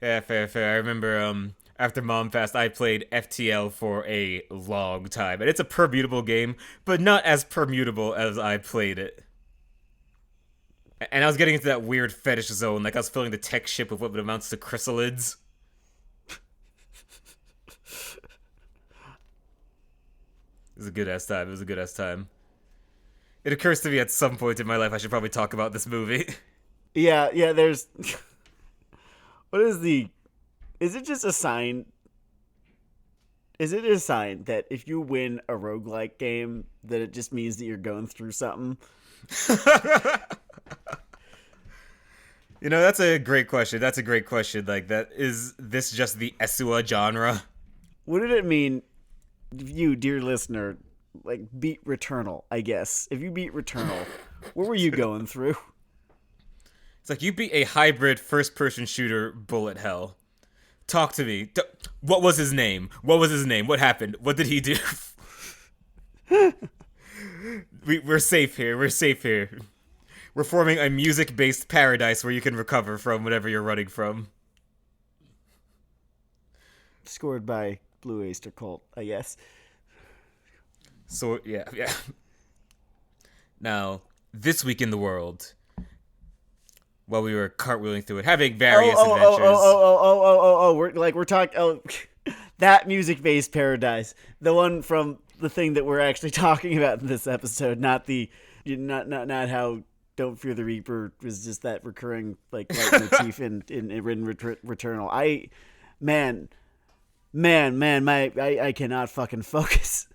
Yeah, fair, fair. I remember after Mom passed, I played FTL for a long time, and it's a permutable game, but not as permutable as I played it. And I was getting into that weird fetish zone, like I was filling the tech ship with what amounts to chrysalids. It was a good ass time. It was a good ass time. It occurs to me at some point in my life I should probably talk about this movie. Yeah, yeah. There's what is the? Is it just a sign? Is it a sign that if you win a roguelike game, that it just means that you're going through something? That's a great question. That's a great question. Like, that is this just the Esua genre? What did it mean, you, dear listener, like beat Returnal, I guess? If you beat Returnal, what were you going through? It's like you beat a hybrid first-person shooter bullet hell. Talk to me. What was his name? What was his name? What happened? What did he do? We're safe here. We're safe here. We're forming a music-based paradise where you can recover from whatever you're running from. Scored by Blue Oyster Cult, I guess. So, yeah, yeah. Now, this week in the world, while we were cartwheeling through it, having various adventures. We're talking. Oh, that music-based paradise, the one from the thing that we're actually talking about in this episode, not not how Don't Fear the Reaper was just that recurring like motif in Returnal. I cannot fucking focus.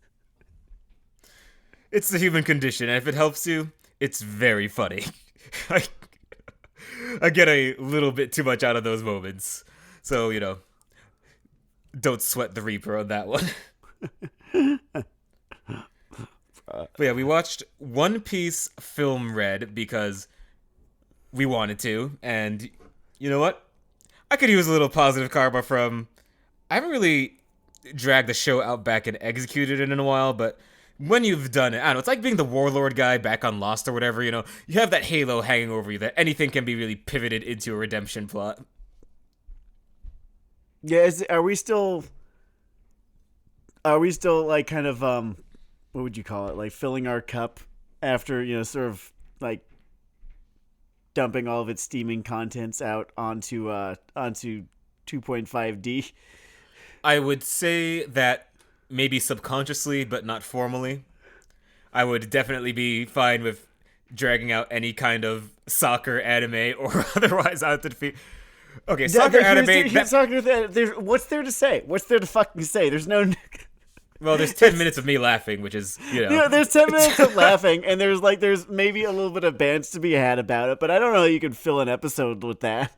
It's the human condition, and if it helps you, it's very funny. I get a little bit too much out of those moments. So, don't sweat the Reaper on that one. But yeah, we watched One Piece Film Red because we wanted to, and you know what? I could use a little positive karma from... I haven't really dragged the show out back and executed it in a while, but when you've done it, I don't know, it's like being the warlord guy back on Lost or whatever, you have that halo hanging over you that anything can be really pivoted into a redemption plot. Yeah, are we still like kind of what would you call it? Like filling our cup after, sort of like dumping all of its steaming contents out onto 2.5D. I would say that maybe subconsciously, but not formally. I would definitely be fine with dragging out any kind of soccer anime or otherwise out to defeat. Okay, soccer anime. What's there to say? What's there to fucking say? There's no. Well, there's 10 minutes of me laughing, which is, there's 10 minutes of laughing, and there's maybe a little bit of bands to be had about it, but I don't know you can fill an episode with that.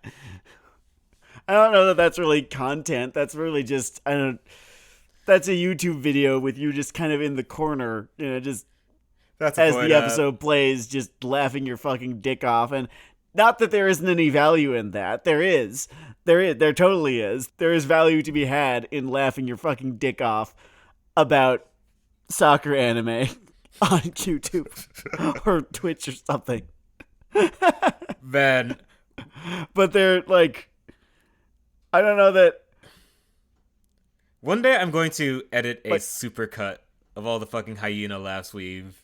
I don't know that that's really content. That's really just, that's a YouTube video with you just kind of in the corner, just that's as the episode plays, just laughing your fucking dick off. And not that there isn't any value in that. There is. There totally is. There is value to be had in laughing your fucking dick off about soccer anime on YouTube or Twitch or something. Man. But they're like, I don't know that. One day I'm going to edit a supercut of all the fucking hyena laughs we've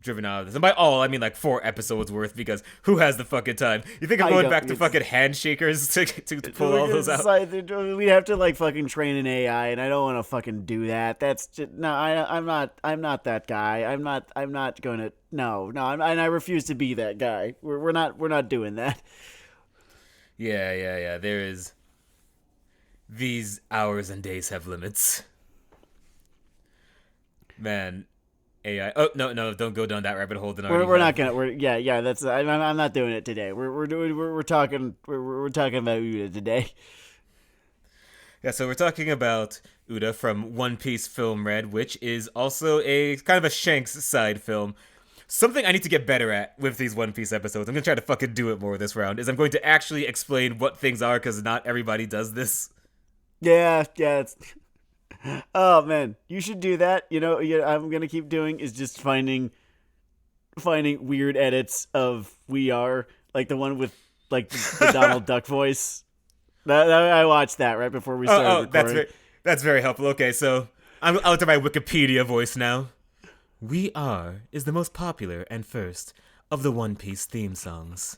driven out of this. And by all, I mean like 4 episodes worth, because who has the fucking time? You think I'm going back to fucking handshakers to pull all those out? We'd have to like fucking train an AI, and I don't want to fucking do that. That's just, no, I'm not that guy. I'm not going to, and I refuse to be that guy. We're not doing that. Yeah. There is. These hours and days have limits. Man, AI. Oh no! Don't go down that rabbit hole. We're not gonna. That's. I'm not doing it today. We're talking about Uda today. Yeah, so we're talking about Uda from One Piece Film Red, which is also a kind of a Shanks side film. Something I need to get better at with these One Piece episodes, I'm gonna try to fucking do it more this round, is I'm going to actually explain what things are, because not everybody does this. Yeah. Oh man, you should do that. I'm gonna keep doing is just finding weird edits of We Are, like the one with like the Donald Duck voice. I watched that right before we started recording. That's very helpful. Okay, so I'm out to my Wikipedia voice now. "We Are" is the most popular and first of the One Piece theme songs.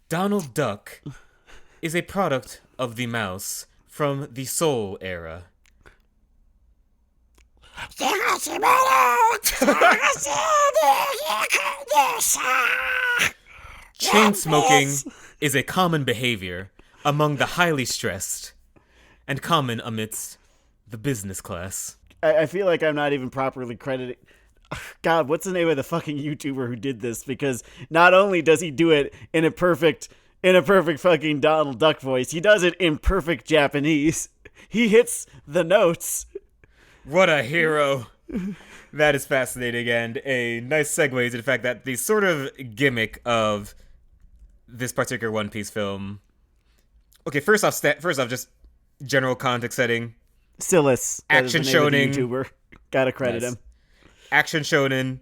Donald Duck is a product of the mouse from the Soul era. Chain smoking is a common behavior among the highly stressed and common amidst the business class. I feel like I'm not even properly crediting. God, what's the name of the fucking YouTuber who did this? Because not only does he do it in a perfect fucking Donald Duck voice, he does it in perfect Japanese. He hits the notes. What a hero. That is fascinating, and a nice segue into the fact that the sort of gimmick of this particular One Piece film. Okay, first off, just general context setting. Silas, action shonen YouTuber. Gotta credit him. Action shonen,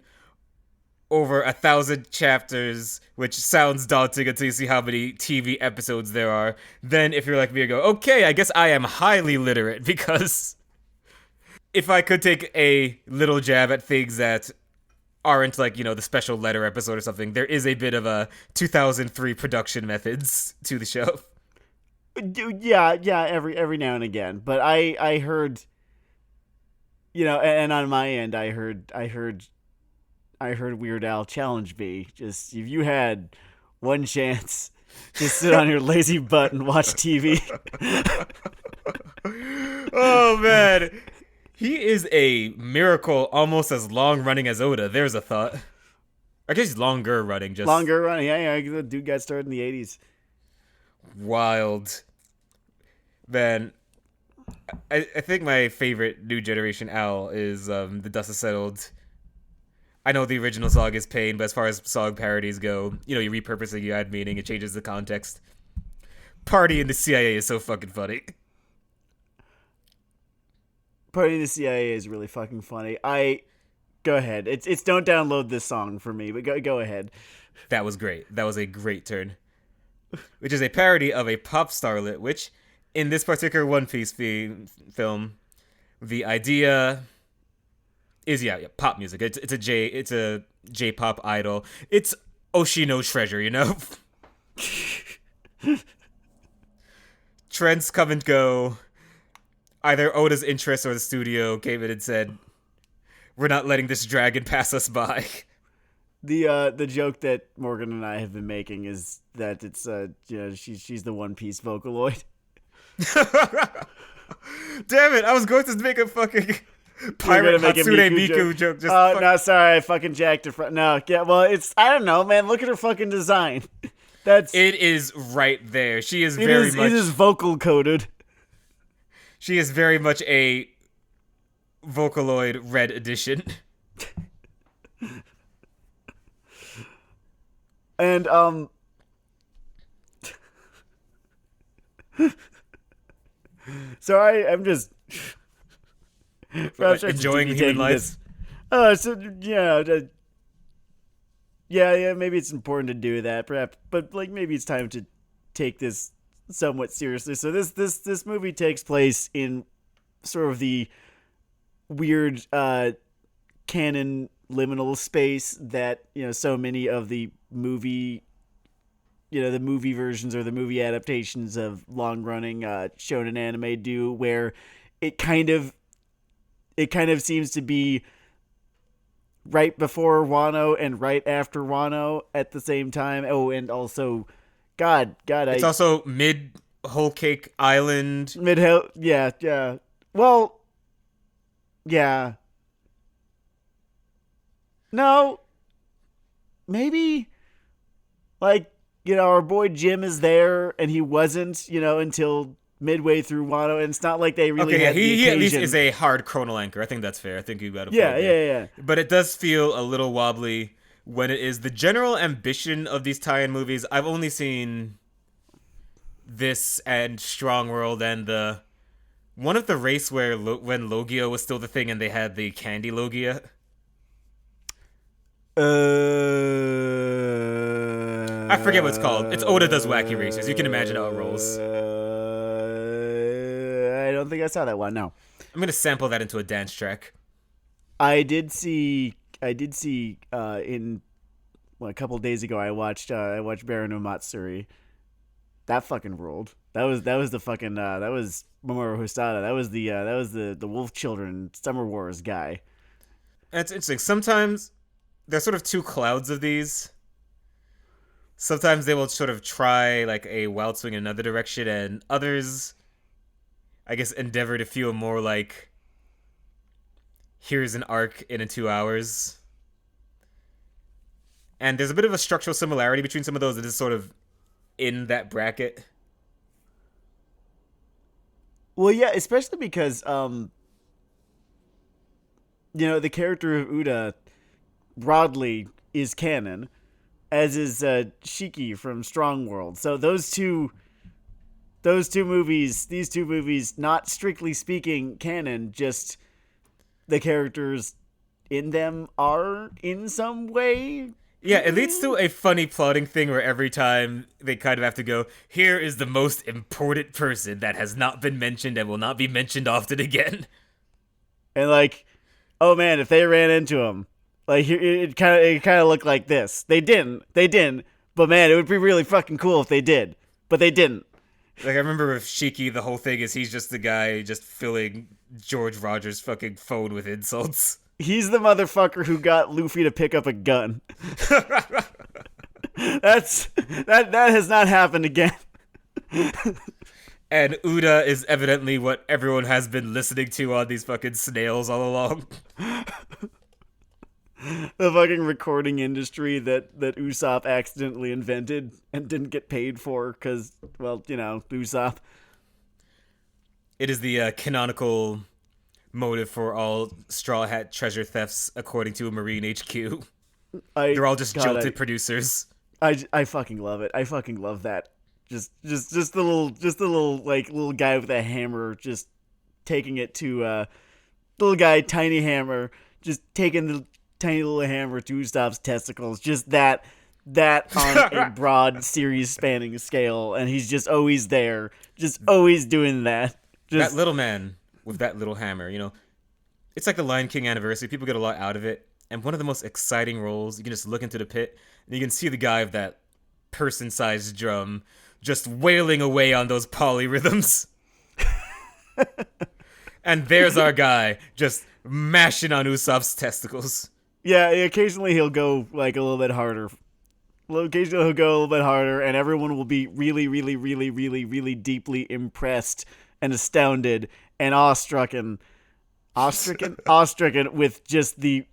over 1,000 chapters, which sounds daunting until you see how many TV episodes there are. Then, if you're like me, you go, okay, I guess I am highly literate, because if I could take a little jab at things that aren't like, the special letter episode or something, there is a bit of a 2003 production methods to the show. Yeah, every now and again. But I heard, and on my end, I heard Weird Al challenge me. Just, if you had one chance, just sit on your lazy butt and watch TV. Oh, man. He is a miracle almost as long-running as Oda. There's a thought. I guess he's longer running. Longer running, yeah. The dude got started in the 80s. Wild. Man, I think my favorite New Generation Al is The Dust Has Settled. I know the original song is Pain, but as far as song parodies go, you repurpose it, you add meaning, it changes the context. Party in the CIA is so fucking funny. Party in the CIA is really fucking funny. Go ahead. It's don't download this song for me, but go ahead. That was great. That was a great turn. Which is a parody of a pop starlet, which, in this particular One Piece film, the idea is pop music. It's a J-pop idol. It's Oshino Treasure, Trends come and go. Either Oda's interest or the studio came in and said, "We're not letting this dragon pass us by." The joke that Morgan and I have been making is that it's she's the One Piece Vocaloid. Damn it! I was going to make a fucking pirate Hatsune Miku joke. No, sorry, I fucking jacked it. No, yeah, well, I don't know, man. Look at her fucking design. It is right there. She is very much. It is vocal coded. She is very much a Vocaloid Red Edition. And so I'm just enjoying human life. Yeah, maybe it's important to do that, perhaps, but maybe it's time to take this somewhat seriously. So this movie takes place in sort of the weird canon liminal space that so many of the movie the movie versions or the movie adaptations of long running shonen anime do, where it kind of seems to be right before Wano and right after Wano at the same time. Oh, and also it's also mid Whole Cake Island. Yeah. Well, yeah. No. Maybe, our boy Jim is there, and he wasn't, until midway through Wano, and it's not like they really had the occasion. He at least is a hard chronal anchor. I think that's fair. I think you got to yeah. But it does feel a little wobbly when it is the general ambition of these tie-in movies. I've only seen this and Strong World and the one of the race when Logia was still the thing and they had the candy Logia. I forget what it's called. It's Oda Does Wacky Races. You can imagine how it rolls. I don't think I saw that one. No, I'm gonna sample that into a dance track. I did see. In a couple days ago, I watched Baron no Matsuri. That fucking ruled. That was the fucking that was Mamoru Hostada. That was the Wolf Children Summer Wars guy. That's interesting. Sometimes there's sort of two clouds of these. Sometimes they will sort of try like a wild swing in another direction, and others, I guess, endeavor to feel more like here's an arc in 2 hours. And there's a bit of a structural similarity between some of those that is sort of in that bracket. Well, yeah, especially because the character of Uda broadly is canon, as is Shiki from Strong World. So these two movies, not strictly speaking canon, just the characters in them are in some way. Yeah, it leads to a funny plotting thing where every time they kind of have to go, here is the most important person that has not been mentioned and will not be mentioned often again. And like, oh man, if they ran into him, like it kind of looked like this. They didn't, but man, it would be really fucking cool if they did, but they didn't. Like I remember with Shiki, the whole thing is he's just the guy just filling George Rogers' fucking phone with insults. He's the motherfucker who got Luffy to pick up a gun. That has not happened again. And Uda is evidently what everyone has been listening to on these fucking snails all along. The fucking recording industry that Usopp accidentally invented and didn't get paid for because, well, Usopp. It is the canonical motive for all Straw Hat treasure thefts, according to Marine HQ. They're all just jilted producers. I fucking love it. I fucking love that. Just the little like little guy with a hammer, just taking it to little guy, tiny hammer, just taking the tiny little hammer to Usopp's testicles. Just that on a broad series spanning scale, and he's just always there, just always doing that. That little man with that little hammer, it's like the Lion King anniversary. People get a lot out of it. And one of the most exciting roles, you can just look into the pit and you can see the guy with that person-sized drum just wailing away on those polyrhythms. And there's our guy just mashing on Usopp's testicles. Yeah, occasionally he'll go like a little bit harder. Occasionally he'll go a little bit harder, and everyone will be really, really, really, really, really deeply impressed and astounded and awestricken with just the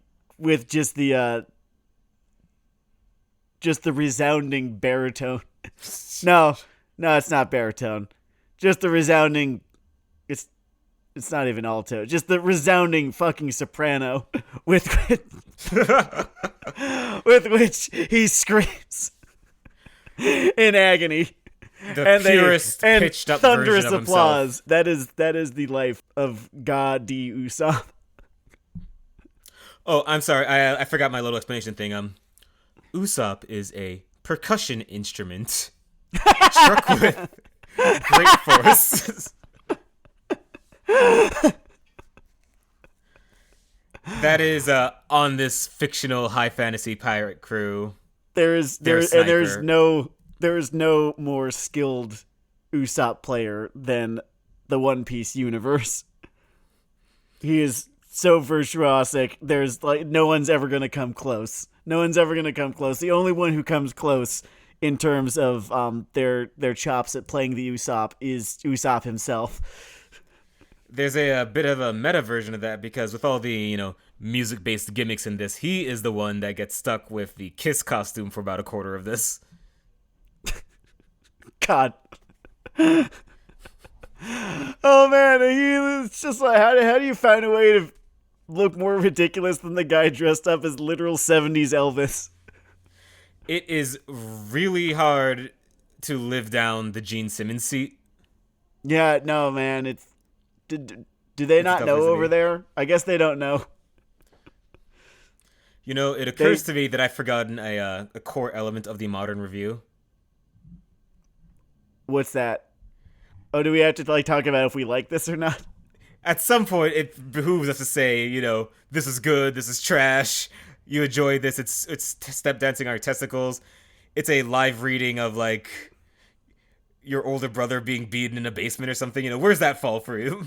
resounding baritone. No, it's not baritone. Just the resounding. It's not even alto. Just the resounding fucking soprano with which he screams in agony. The purest pitched up thunderous version of applause. himself. That is the life of God D. Usopp. Oh, I'm sorry. I forgot my little explanation thing. Usopp is a percussion instrument struck with great force. That is on this fictional high fantasy pirate crew. There is no more skilled Usopp player than the One Piece universe. He is so virtuosic. There's like no one's ever gonna come close. The only one who comes close in terms of their chops at playing the Usopp is Usopp himself. There's a bit of a meta version of that because with all the, music-based gimmicks in this, he is the one that gets stuck with the Kiss costume for about a quarter of this. God. Oh man, it's just like how do you find a way to look more ridiculous than the guy dressed up as literal 70s Elvis? It is really hard to live down the Gene Simmons seat. Yeah, no, man, it's do they not know over there? I guess they don't know. You know, it occurs to me that I've forgotten a core element of the modern review. What's that? Oh, do we have to like talk about if we like this or not? At some point, it behooves us to say, you know, this is good, this is trash. You enjoy this. It's step dancing on your testicles. It's a live reading of like your older brother being beaten in a basement or something. You know, where's that fall for you?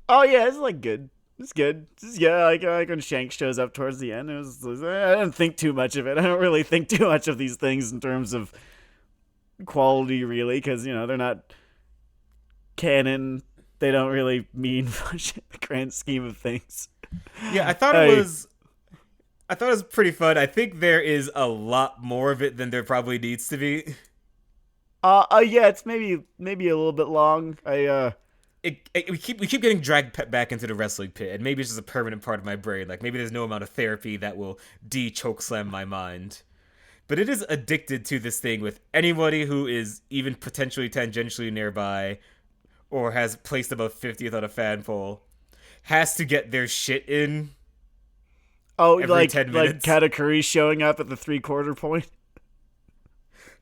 Oh yeah, it's like good. It's good. Like when Shank shows up towards the end, I didn't think too much of it. I don't really think too much of these things in terms of quality, really, because you know they're not canon. They don't really mean much in the grand scheme of things. Yeah, I thought it was pretty fun. I think there is a lot more of it than there probably needs to be. Yeah, it's maybe a little bit long. We keep getting dragged back into the wrestling pit, and maybe it's just a permanent part of my brain. Like maybe there's no amount of therapy that will chokeslam my mind. But it is addicted to this thing with anybody who is even potentially tangentially nearby, or has placed above 50th on a fan poll, has to get their shit in. Oh, every 10 minutes. Like Katakuri showing up at the 3/4 point.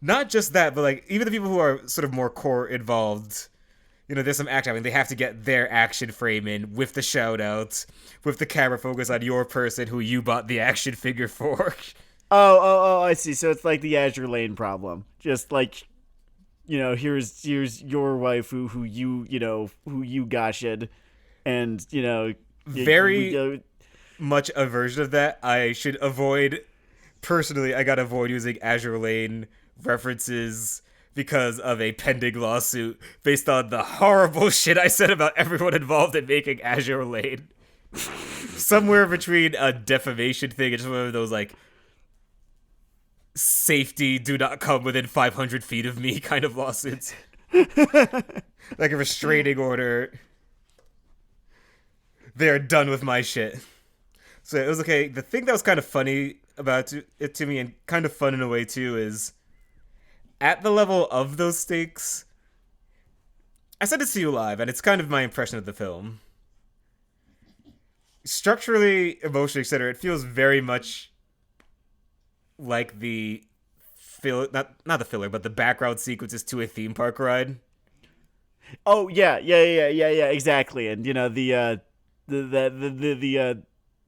Not just that, but like even the people who are sort of more core involved. You know, there's some act happening. They have to get their action frame in with the shout outs, with the camera focus on your person who you bought the action figure for. Oh, I see. So it's like the Azure Lane problem. Just like, you know, here's your waifu who you gasha'd, and you know, very much a version of that. I should avoid. Personally, I gotta avoid using Azure Lane references because of a pending lawsuit based on the horrible shit I said about everyone involved in making Azure Lane. Somewhere between a defamation thing and just one of those like safety, do not come within 500 feet of me kind of lawsuits. Like a restraining order. They're done with my shit. So it was okay. The thing that was kind of funny about it to me, and kind of fun in a way too, is at the level of those stakes, I said it to you live, and it's kind of my impression of the film. Structurally, emotionally, etc., it feels very much like the not the filler, but the background sequences to a theme park ride. Oh yeah, exactly. And you know the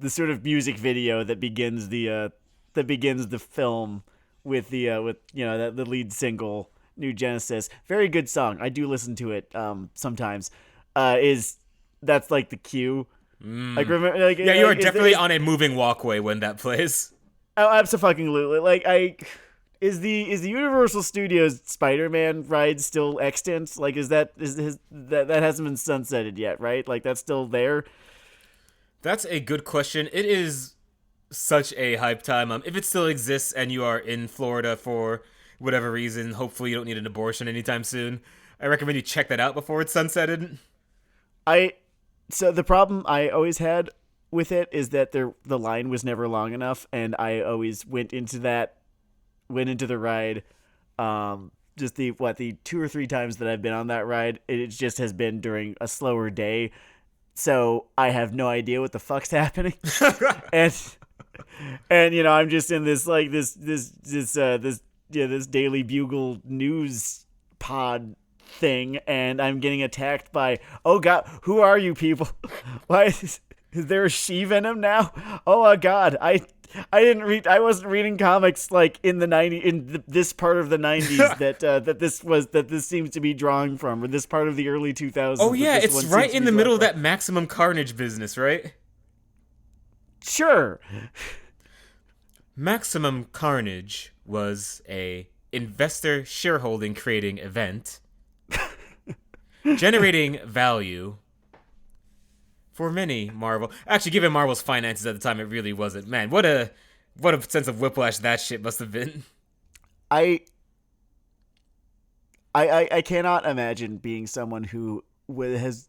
sort of music video that begins the film with the lead single New Genesis. Very good song. I do listen to it sometimes. That's like the cue. Like remember, like, yeah, you are definitely on a moving walkway when that plays. Oh, absolutely. Like is the Universal Studios Spider-Man ride still extant? Like that hasn't been sunsetted yet, right? Like that's still there. That's a good question. It is such a hype time. If it still exists and you are in Florida for whatever reason, hopefully you don't need an abortion anytime soon, I recommend you check that out before it's sunsetted. So the problem I always had with it is that the line was never long enough, and I always went into the ride. Just the 2 or 3 times that I've been on that ride, it just has been during a slower day. So I have no idea what the fuck's happening. and you know, I'm just in this like this Daily Bugle news pod thing, and I'm getting attacked by, oh god, who are you people? Why is there a she venom now? Oh my god, I wasn't reading comics like in the 90s, this part of the 90s that this seems to be drawing from, or this part of the early 2000s. Oh yeah, it's right in the middle of that Maximum Carnage business, right? Sure. Maximum Carnage was a investor shareholding creating event generating value for many Marvel. Actually, given Marvel's finances at the time, it really wasn't. Man, what a sense of whiplash that shit must have been. I cannot imagine being someone who has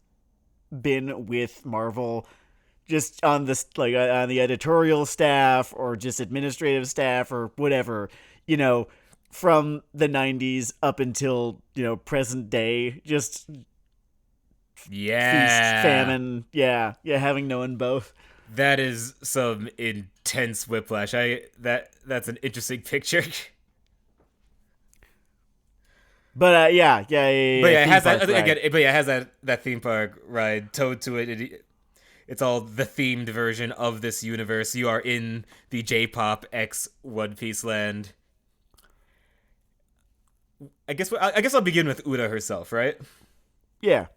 been with Marvel just on this, like on the editorial staff or just administrative staff or whatever, you know, from the 90s up until, you know, present day, just feast, famine, yeah, having known both. That is some intense whiplash. That's an interesting picture. But But yeah, it theme has that park ride. again. But yeah, it has that theme park ride towed to it. It's all the themed version of this universe. You are in the J-pop X One Piece land. I guess I'll begin with Uda herself, right? Yeah.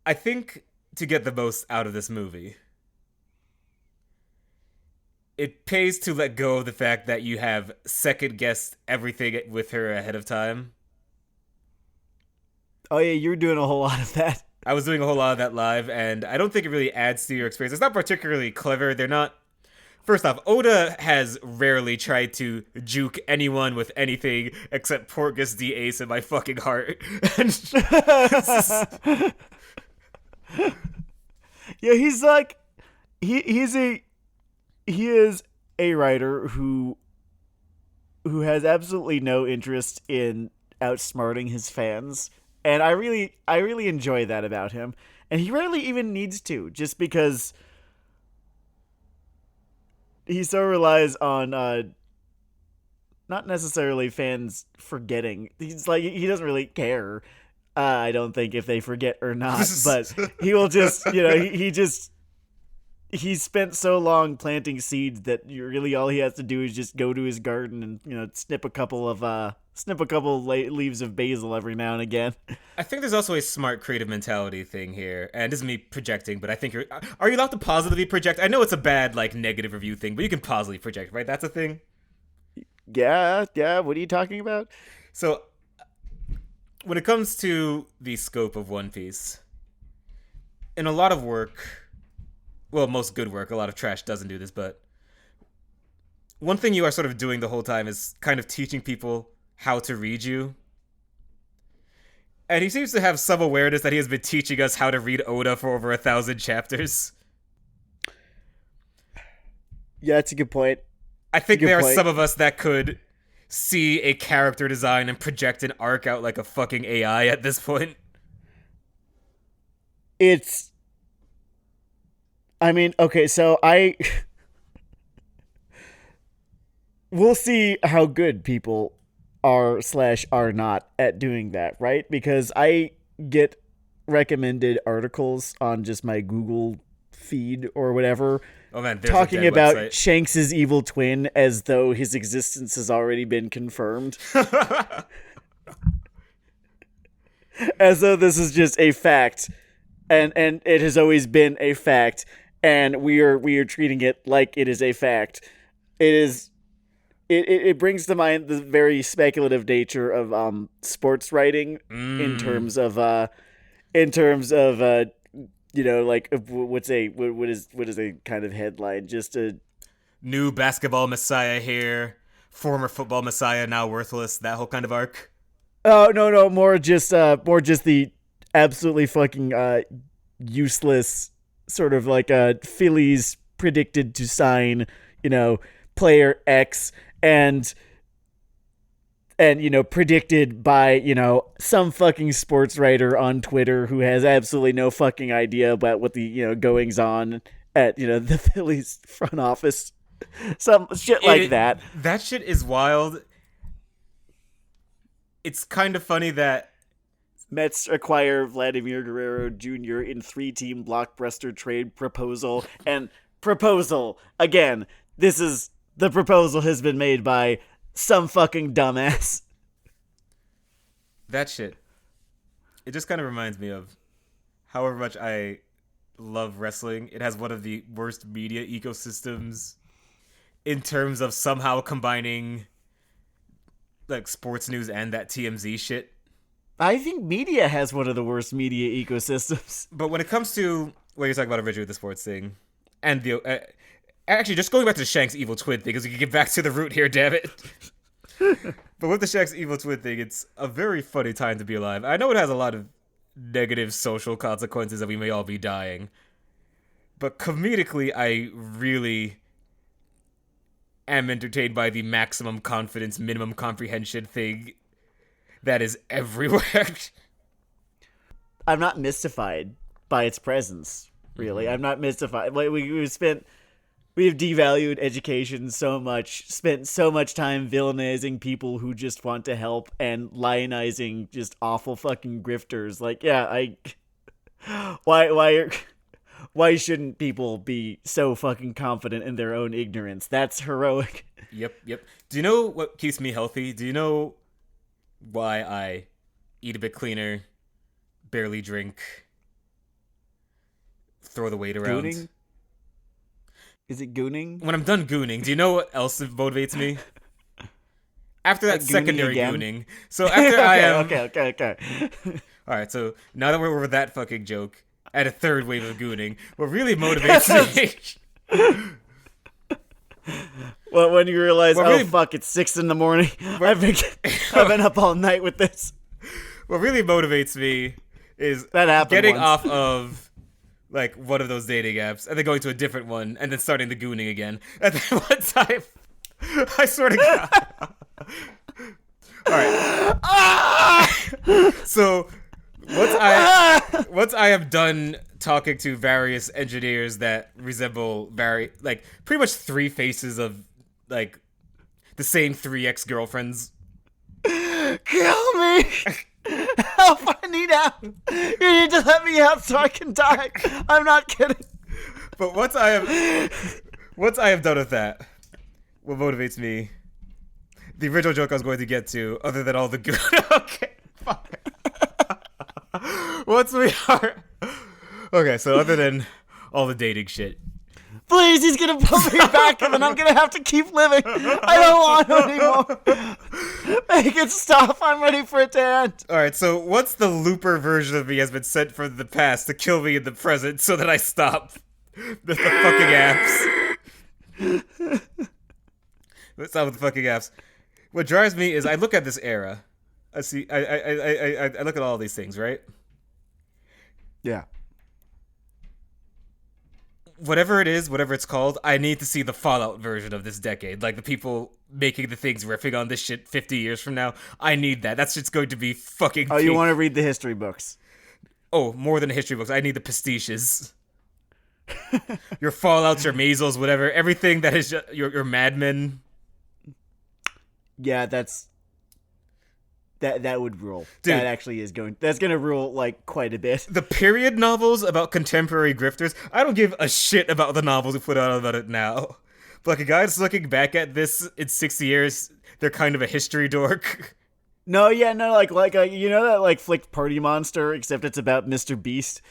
I think to get the most out of this movie, it pays to let go of the fact that you have second guessed everything with her ahead of time. Oh yeah, you're doing a whole lot of that. I was doing a whole lot of that live, and I don't think it really adds to your experience. It's not particularly clever. They're not. First off, Oda has rarely tried to juke anyone with anything except Porgus the Ace in my fucking heart. Yeah, he's like he is a writer who has absolutely no interest in outsmarting his fans, and I really enjoy that about him. And he rarely even needs to, just because he so relies on not necessarily fans forgetting. He's like, he doesn't really care. I don't think if they forget or not, but he will just, he spent so long planting seeds that really all he has to do is just go to his garden and snip a couple leaves of basil every now and again. I think there's also a smart creative mentality thing here, and this is me projecting, but I think are you allowed to positively project? I know it's a bad negative review thing, but you can positively project, right? That's a thing. Yeah. What are you talking about? So, when it comes to the scope of One Piece, in a lot of work, well, most good work, a lot of trash doesn't do this, but one thing you are sort of doing the whole time is kind of teaching people how to read you. And he seems to have some awareness that he has been teaching us how to read Oda for over 1,000 chapters. Yeah, that's a good point. I think there are some of us that could see a character design and project an arc out like a fucking AI at this point. Okay, so we'll see how good people are/are not at doing that, right? Because I get recommended articles on just my Google feed or whatever, Oh man, talking about Shanks's evil twin as though his existence has already been confirmed. As though this is just a fact, and it has always been a fact, and we are treating it like it is a fact. It brings to mind the very speculative nature of sports writing in terms of what is a kind of headline, just a new basketball messiah here, former football messiah now worthless, that whole kind of arc. Oh no, more just the absolutely fucking useless sort of Phillies predicted to sign player X and predicted by some fucking sports writer on Twitter who has absolutely no fucking idea about what the goings on at the Phillies front office, some shit like that. That shit is wild. It's kind of funny that Mets acquire Vladimir Guerrero Jr. in 3-team blockbuster trade proposal. And proposal, again, the proposal has been made by some fucking dumbass. That shit. It just kind of reminds me of however much I love wrestling. It has one of the worst media ecosystems in terms of somehow combining sports news and that TMZ shit. I think media has one of the worst media ecosystems. But when it comes to what you're talking about originally with the sports thing, and the actually just going back to the Shanks evil twin thing, because we can get back to the root here, damn it. But with the Shanks evil twin thing, it's a very funny time to be alive. I know it has a lot of negative social consequences that we may all be dying, but comedically, I really am entertained by the maximum confidence, minimum comprehension thing that is everywhere. I'm not mystified by its presence. really. I'm not mystified. Like we've devalued education so much, spent so much time villainizing people who just want to help and lionizing just awful fucking grifters. Like, yeah, why shouldn't people be so fucking confident in their own ignorance? That's heroic. Yep. Do you know what keeps me healthy? Do you know why I eat a bit cleaner, barely drink, throw the weight around? Gooning? Is it gooning? When I'm done gooning, do you know what else motivates me? After that Like secondary gooning gooning. So after I am... Okay. Alright, so now that we're over that fucking joke, at a third wave of gooning, what really motivates me... Well, when you realize, really, fuck, it's 6 a.m. I've been up all night with this. What really motivates me is getting off of like one of those dating apps and then going to a different one and then starting the gooning again. At that one time, I swear to God. All right. So once I have done talking to various engineers that resemble pretty much 3 faces of like the same 3 ex-girlfriends. Kill me! Help! I need help! You need to let me out so I can die. I'm not kidding. But once I have done with that, what motivates me? The original joke I was going to get to, other than all the good. Okay, fuck. Once we are. Okay, so other than all the dating shit. Please, he's gonna put me back and then I'm gonna have to keep living. I don't want to anymore. Make it stop. I'm ready for it to end. Alright, so once the looper version of me has been sent from the past to kill me in the present so that I stop the fucking apps. Let's stop with the fucking apps. What drives me is I look at this era. I look at all these things, right? Yeah. Whatever it is, whatever it's called, I need to see the Fallout version of this decade. Like the people making the things riffing on this shit 50 years from now. I need that. That's just going to be fucking Oh, you want to read the history books? Oh, more than the history books. I need the pastiches. Your Fallouts, your Mazels, whatever. Everything that is your Mad Men. Yeah, that would rule. Dude, that actually that's gonna rule like quite a bit. The period novels about contemporary grifters, I don't give a shit about the novels we put out about it now. But like a guy that's looking back at this in 60 years, they're kind of a history dork. No, like you know that like flick Party Monster, except it's about Mr. Beast.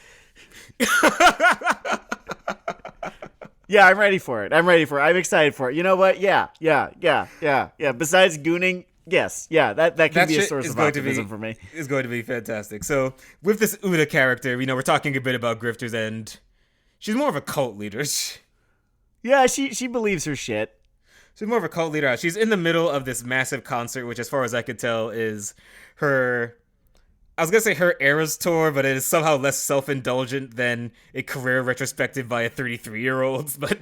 Yeah, I'm ready for it. I'm excited for it. You know what? Yeah. Besides gooning. Yes, yeah, that can be a source of optimism for me. It's going to be fantastic. So, with this Uda character, we're talking a bit about grifters, and she's more of a cult leader. Yeah, she believes her shit. She's more of a cult leader. She's in the middle of this massive concert, which, as far as I could tell, is her... I was going to say her Eras tour, but it is somehow less self-indulgent than a career retrospective by a 33-year-old, but...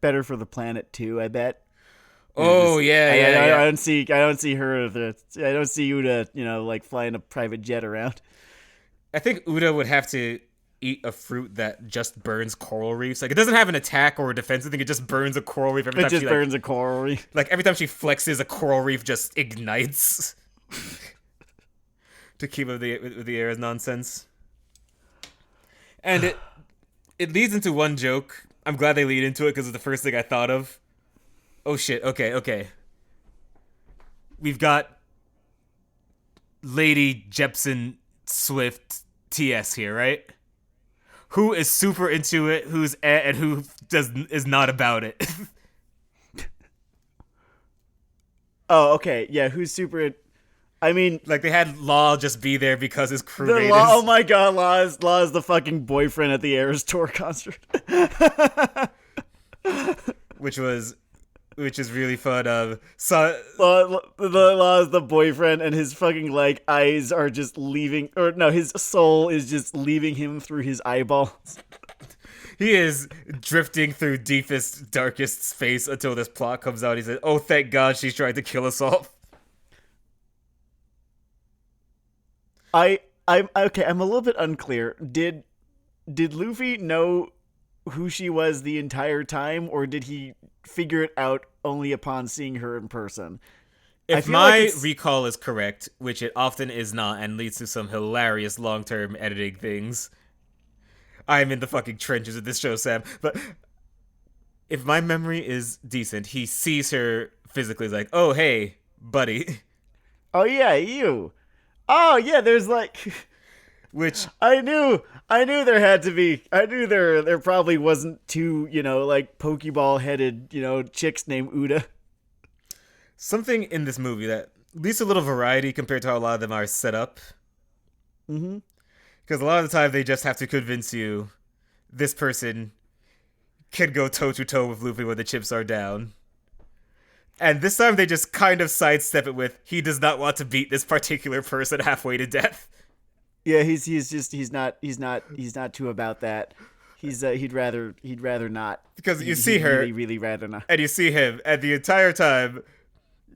Better for the planet, too, I bet. Oh yeah. I don't see her. I don't see Uda, like flying a private jet around. I think Uda would have to eat a fruit that just burns coral reefs. Like it doesn't have an attack or a defensive thing. It just burns a coral reef every time. It just burns a coral reef. Like every time she flexes, a coral reef just ignites. To keep up with the era's nonsense. And it leads into one joke. I'm glad they lead into it because it's the first thing I thought of. Oh shit, okay. We've got Lady Jepson Swift TS here, right? Who is super into it, who's and who is not about it. Oh, okay. Yeah, who's super I mean, like they had Law just be there because his crewmate Oh my god, Law is the fucking boyfriend at the Eras Tour concert. Which is really fun. Law is the boyfriend, and his fucking like eyes are just leaving, or no, his soul is just leaving him through his eyeballs. He is drifting through deepest, darkest space until this plot comes out. He said, "Oh, thank God, she's trying to kill us all." I'm okay. I'm a little bit unclear. Did Luffy know who she was the entire time, or did he figure it out only upon seeing her in person? I If feel like my it's recall is correct, which it often is not and leads to some hilarious long-term editing things, I'm in the fucking trenches of this show, Sam. But if my memory is decent, he sees her physically, like, oh, hey, buddy. oh yeah, you. Oh yeah, there's like Which, I knew there had to be. I knew there probably wasn't two, like pokeball headed, chicks named Uda. something in this movie that leaves a little variety compared to how a lot of them are set up. Mm-hmm. Because a lot of the time they just have to convince you this person can go toe to toe with Luffy when the chips are down. And this time they just kind of sidestep it with he does not want to beat this particular person halfway to death. Yeah, he's not too about that. He'd rather not. Because you He'd see her really rather not. and you see him, and the entire time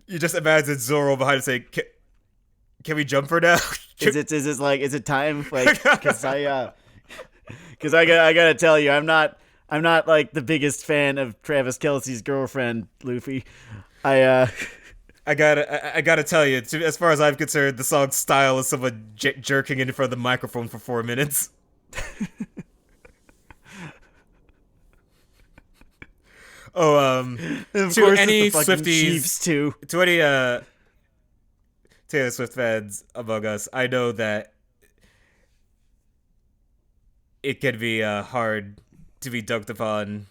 you just imagine Zoro behind him saying, "Can we jump her now?" Is it time? Like, because I gotta tell you, I'm not like the biggest fan of Travis Kelce's girlfriend, Luffy. I gotta tell you, as far as I'm concerned, the song's style is someone jerking in front of the microphone for 4 minutes. of to course any it's the fucking Swifties, Chiefs too. to any Taylor Swift fans among us, I know that it can be hard to be dunked upon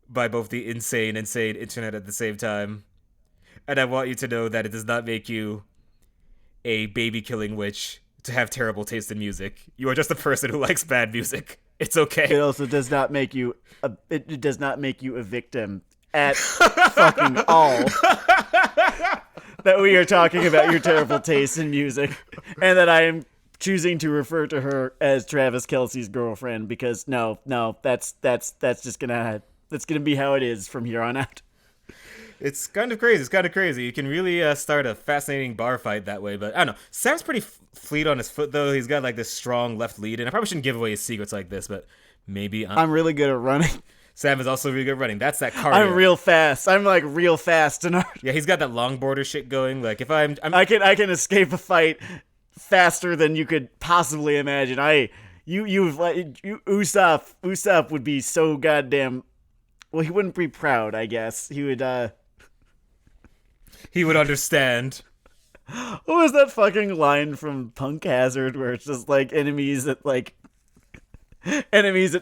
by both the insane internet at the same time. And I want you to know that it does not make you a baby killing witch to have terrible taste in music. You are just a person who likes bad music. It's okay. It also does not make you it does not make you a victim at fucking all. That we are talking about your terrible taste in music, and that I am choosing to refer to her as Travis Kelce's girlfriend because no, that's just that's gonna be how it is from here on out. It's kind of crazy. You can really start a fascinating bar fight that way, but I don't know. Sam's pretty fleet on his foot, though. He's got like this strong left lead, and I probably shouldn't give away his secrets like this, but maybe I'm really good at running. Sam is also really good at running. That's that cardio. I'm real fast. I'm like real fast, Dennard. Yeah, he's got that longboarder shit going. Like if I'm I can escape a fight faster than you could possibly imagine. Usopp would be so goddamn. Well, he wouldn't be proud, I guess. He would understand. What was that fucking line from Punk Hazard where it's just like enemies at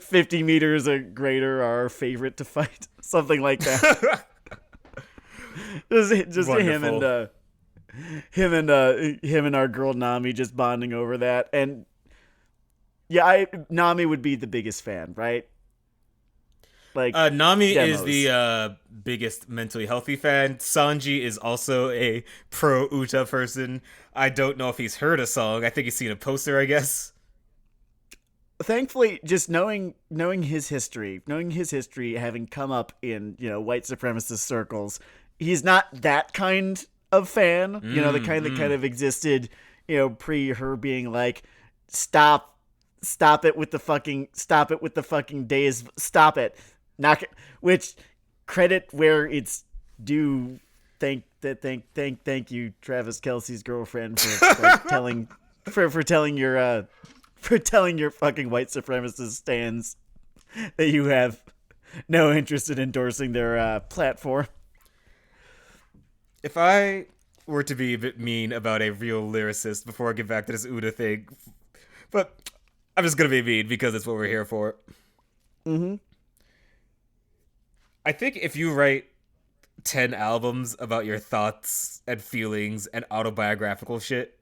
50 meters or greater are our favorite to fight? Something like that. just Wonderful. him and our girl Nami just bonding over that. And yeah, Nami would be the biggest fan, right? Like Nami demos. is the biggest mentally healthy fan. Sanji is also a pro Uta person. I don't know if he's heard a song. I think he's seen a poster, I guess. Thankfully, just knowing his history, having come up in white supremacist circles, he's not that kind of fan. The kind that kind of existed, pre her being like, stop it with the fucking days, stop it. Knock it, which credit where it's due. Thank you, Travis Kelce's girlfriend, for telling your fucking white supremacist stands that you have no interest in endorsing their platform. If I were to be a bit mean about a real lyricist before I get back to this Uda thing, but I'm just gonna be mean because it's what we're here for. Mm-hmm. I think if you write 10 albums about your thoughts and feelings and autobiographical shit,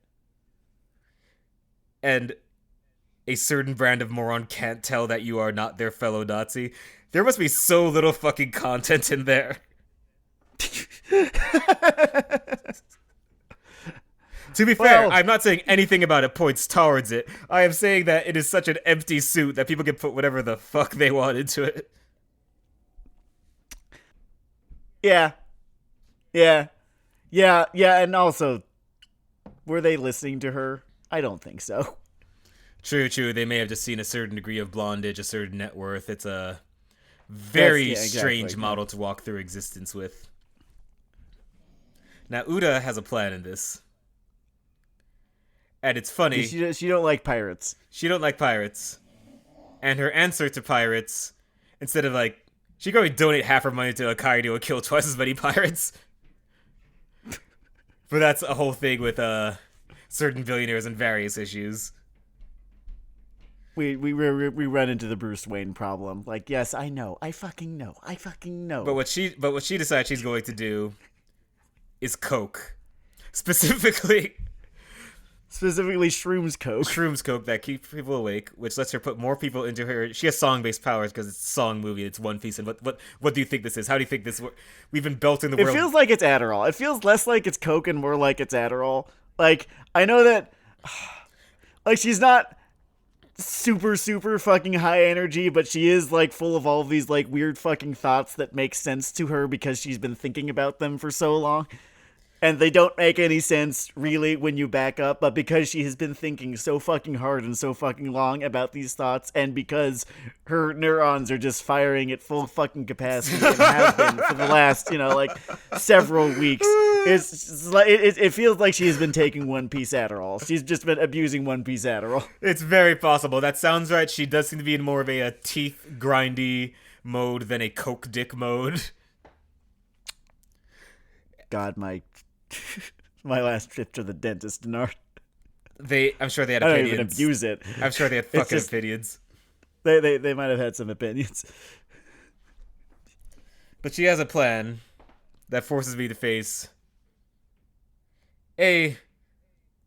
and a certain brand of moron can't tell that you are not their fellow Nazi, there must be so little fucking content in there. To be fair, I'm not saying anything about it points towards it. I am saying that it is such an empty suit that people can put whatever the fuck they want into it. Yeah, and also, were they listening to her? I don't think so. True, true. They may have just seen a certain degree of blondage, a certain net worth. It's a very strange model to walk through existence with. Now, Uda has a plan in this. And it's funny. She don't like pirates. She don't like pirates. And her answer to pirates, instead of like, she could probably donate half her money to a coyote who will kill twice as many pirates. But that's a whole thing with certain billionaires and various issues. We run into the Bruce Wayne problem. Like, yes, I know. I fucking know. But what she decides she's going to do is coke. Specifically Shrooms coke. Shrooms coke that keeps people awake, which lets her put more people into her. She has song-based powers because it's a song movie. It's One Piece. And what do you think this is? How do you think this? We've been built in the world. It feels like it's Adderall. It feels less like it's coke and more like it's Adderall. Like, I know that, like, she's not super fucking high energy, but she is like full of all of these like weird fucking thoughts that make sense to her because she's been thinking about them for so long. And they don't make any sense, really, when you back up, but because she has been thinking so fucking hard and so fucking long about these thoughts, and because her neurons are just firing at full fucking capacity and have been for the last, several weeks, it feels like she has been taking One Piece Adderall. She's just been abusing One Piece Adderall. It's very possible. That sounds right. She does seem to be in more of a teeth grindy mode than a coke dick mode. God, my last trip to the dentist, Dennard. I'm sure they had opinions. I don't even abuse it. I'm sure they had fucking opinions. They might have had some opinions. But she has a plan that forces me to face well,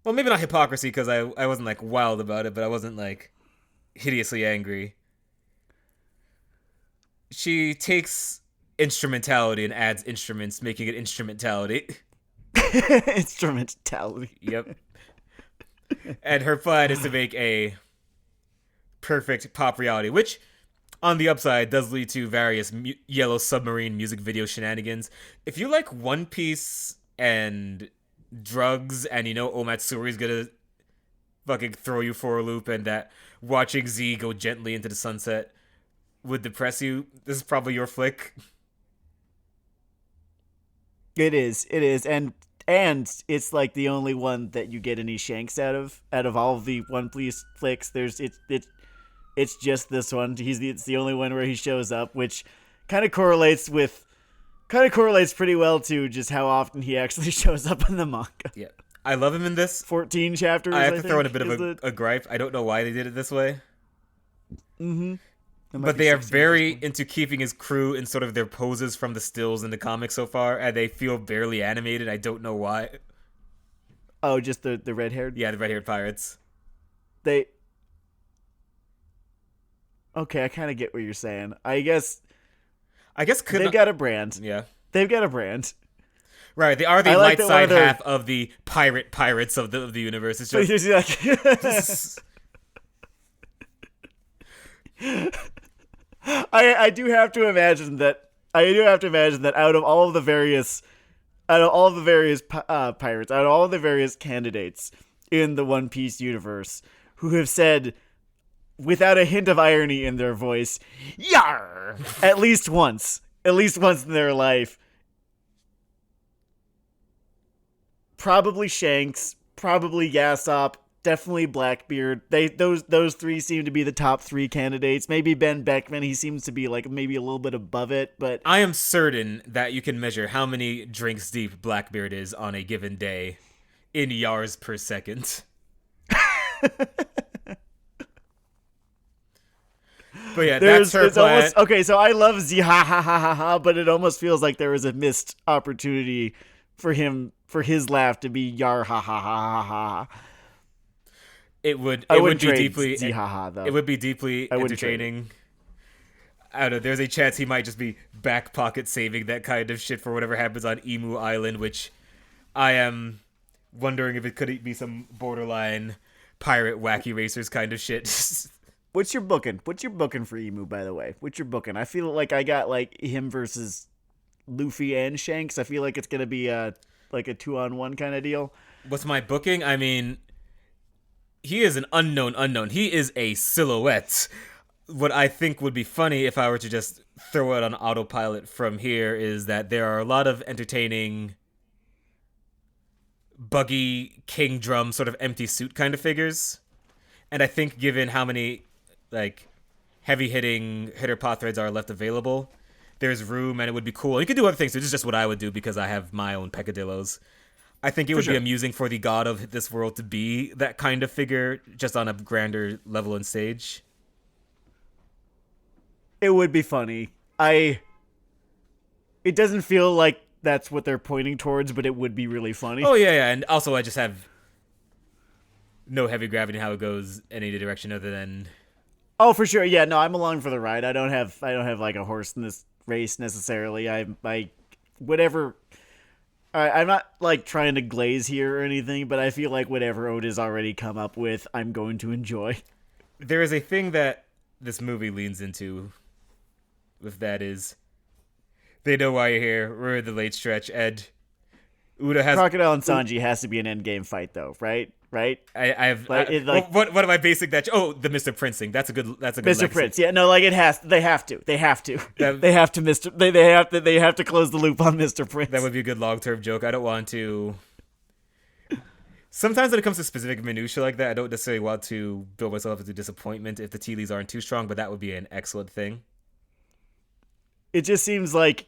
maybe not hypocrisy, because I wasn't like wild about it, but I wasn't like hideously angry. She takes instrumentality and adds instruments, making it instrumentality. Instrumentality. Yep. And her plan is to make a perfect pop reality, which on the upside does lead to various Yellow Submarine music video shenanigans. If you like One Piece and drugs, and Omatsuri's gonna fucking throw you for a loop, and that watching Z go gently into the sunset would depress you, this is probably your flick. It is, and it's like the only one that you get any shanks out of all of the One Piece flicks. It's just this one. It's the only one where he shows up, which kind of correlates pretty well to just how often he actually shows up in the manga. Yeah, I love him in this. 14 chapters. I have to throw in a bit of a gripe. I don't know why they did it this way. Mm-hmm. But they are very into keeping his crew in sort of their poses from the stills in the comics so far, and they feel barely animated. I don't know why. Oh, just the red-haired? Yeah, the red-haired pirates. Okay, I kind of get what you're saying. I guess they've got a brand. Yeah. They've got a brand. Right, they are the light side half of the pirates of the universe. It's just... I do have to imagine that out of all of the various pirates, out of all of the various candidates in the One Piece universe who have said, without a hint of irony in their voice, "Yar!" at least once in their life, probably Shanks, probably Yasopp, definitely Blackbeard. Those three seem to be the top three candidates. Maybe Ben Beckman, he seems to be like maybe a little bit above it, but I am certain that you can measure how many drinks deep Blackbeard is on a given day in yars per second. But yeah, that's her plan. Almost, okay, so I love Z ha ha ha ha ha, but it almost feels like there was a missed opportunity for his laugh to be yar ha ha ha ha ha. It would be deeply though. It would be deeply entertaining. I don't know. There's a chance he might just be back pocket saving that kind of shit for whatever happens on Emu Island, which I am wondering if it could be some borderline pirate wacky racers kind of shit. What's your booking for Emu, by the way? What's your booking? I feel like I got like him versus Luffy and Shanks. I feel like it's gonna be like a 2-on-1 kind of deal. What's my booking? I mean, he is an unknown. He is a silhouette. What I think would be funny if I were to just throw it on autopilot from here is that there are a lot of entertaining buggy king drum sort of empty suit kind of figures. And I think given how many like heavy hitting hitter pot threads are left available, there's room and it would be cool. You could do other things, so this is just what I would do because I have my own peccadillos. I think it would be amusing for the god of this world to be that kind of figure, just on a grander level and stage. It would be funny. It doesn't feel like that's what they're pointing towards, but it would be really funny. Oh yeah, and also I just have no heavy gravity in how it goes any direction other than. Oh, for sure. Yeah, no, I'm along for the ride. I don't have like a horse in this race necessarily. I whatever. I'm not like trying to glaze here or anything, but I feel like whatever Oda's already come up with, I'm going to enjoy. There is a thing that this movie leans into. With that is, they know why you're here. We're in the late stretch, and Uda has Crocodile and Sanji has to be an endgame fight, though, right? Right? I have what am I basing that? Oh, the Mr. Prince thing. That's a good. Mr. Legacy. Prince. Yeah, no, like it has. They have to. They have to close the loop on Mr. Prince. That would be a good long-term joke. I don't want to. Sometimes when it comes to specific minutia like that, I don't necessarily want to build myself into disappointment if the tea leaves aren't too strong. But that would be an excellent thing. It just seems like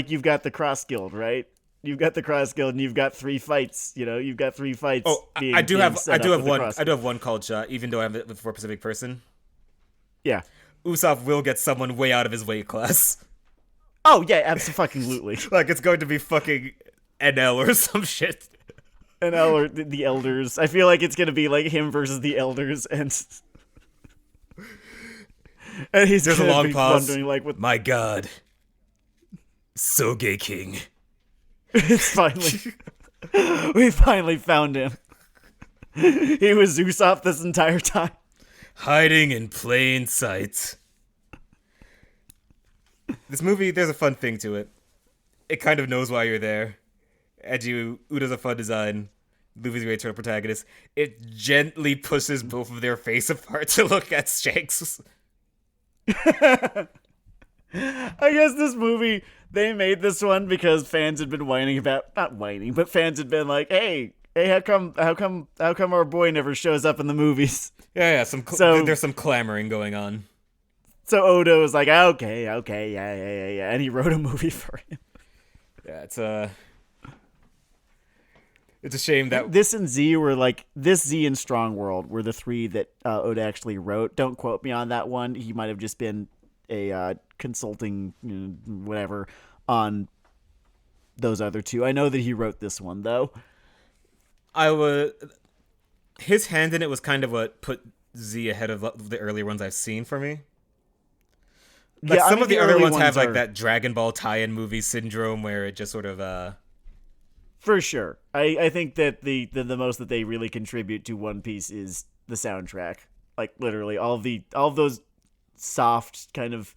you've got the Cross Guild, right? You've got the Cross Guild, and you've got 3 fights. You know, you've got 3 fights. Oh, I do have one called shot, even though I have it for a specific person. Yeah, Usopp will get someone way out of his weight class. Oh yeah, absolutely. Like it's going to be fucking NL or some shit. NL or the Elders. I feel like it's gonna be like him versus the Elders, and there's a long pause. Wondering, like, my God, Soge King. It's we finally found him. He was Usopp this entire time, hiding in plain sight. This movie, there's a fun thing to it. It kind of knows why you're there. Uda's a fun design. Luffy's a great turtle protagonist. It gently pushes both of their face apart to look at Shanks. I guess this movie, they made this one because fans had been whining about, not whining, but fans had been like, hey, how come our boy never shows up in the movies? Yeah, there's some clamoring going on. So Oda was like, okay, yeah, and he wrote a movie for him. Yeah, it's a shame that this and Z were like, this Z and Strong World were the 3 that Oda actually wrote. Don't quote me on that one. He might have just been a consulting, whatever, on those other 2. I know that he wrote this one though. His hand in it was kind of what put Z ahead of the earlier ones I've seen for me. Like some of the other ones have like that Dragon Ball tie-in movie syndrome where it just sort of For sure. I think that the most that they really contribute to One Piece is the soundtrack. Like literally all of those soft kind of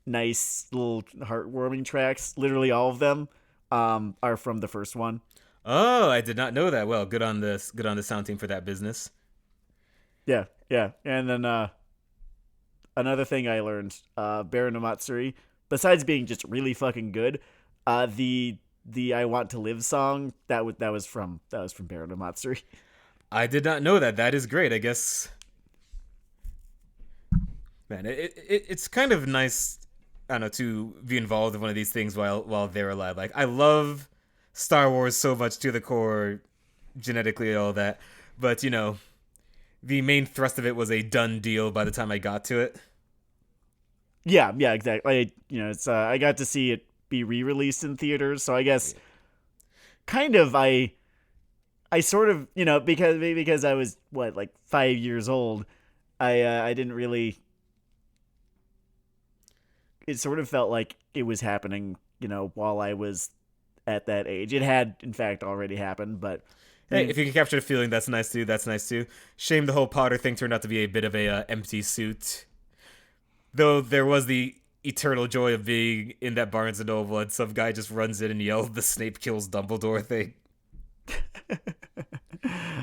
nice little heartwarming tracks, literally all of them are from the first one. Oh, I did not know that. Well, good on the sound team for that business. Yeah. And then another thing I learned, Baron no Matsuri, besides being just really fucking good, the I Want to Live song, that was from Baron no Matsuri. I did not know that. That is great. I guess, man, it's kind of nice, I don't know, to be involved in one of these things while they're alive. Like, I love Star Wars so much to the core, genetically and all that, but the main thrust of it was a done deal by the time I got to it. Yeah, exactly. It's I got to see it be re-released in theaters, so I guess kind of I sort of, because I was like 5 years old, I didn't really, it sort of felt like it was happening, while I was at that age. It had in fact already happened, but hey, if you can capture the feeling, that's nice too. Shame the whole Potter thing turned out to be a bit of a empty suit. Though there was the eternal joy of being in that Barnes & Noble and some guy just runs in and yells the Snape kills Dumbledore thing.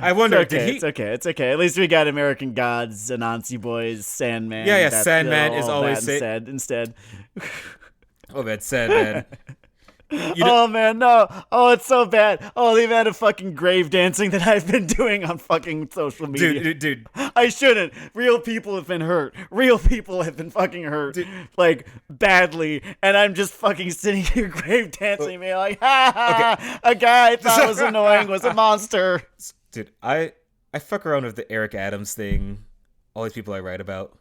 I wonder, It's okay. did he? It's okay. It's okay. At least we got American Gods, Anansi Boys, Sandman. Yeah. Sandman is all always that instead. Oh man, Sandman. You know, Oh man, no! Oh, it's so bad. Oh, the amount of fucking grave dancing that I've been doing on fucking social media. dude. I shouldn't. Real people have been hurt. Real people have been fucking hurt, like badly. And I'm just fucking sitting here grave dancing, being like, ha ha! Okay. A guy I thought was annoying was a monster. Dude, I fuck around with the Eric Adams thing. All these people I write about.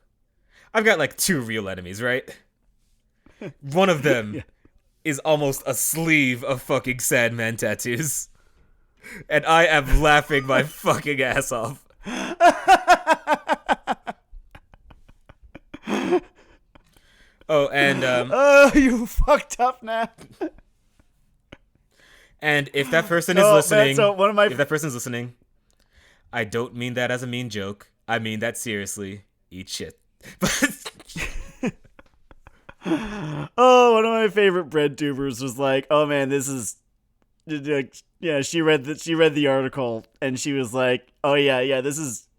I've got like 2 real enemies, right? One of them is almost a sleeve of fucking Sandman tattoos. And I am laughing my fucking ass off. Oh, and Oh, you fucked up now. and if that person is listening, Man, so one of my if that person's listening, I don't mean that as a mean joke. I mean that seriously. Eat shit. Oh, one of my favorite bread tubers was like, "Oh man, this is." Yeah, she read the article and she was like, "Oh yeah, this is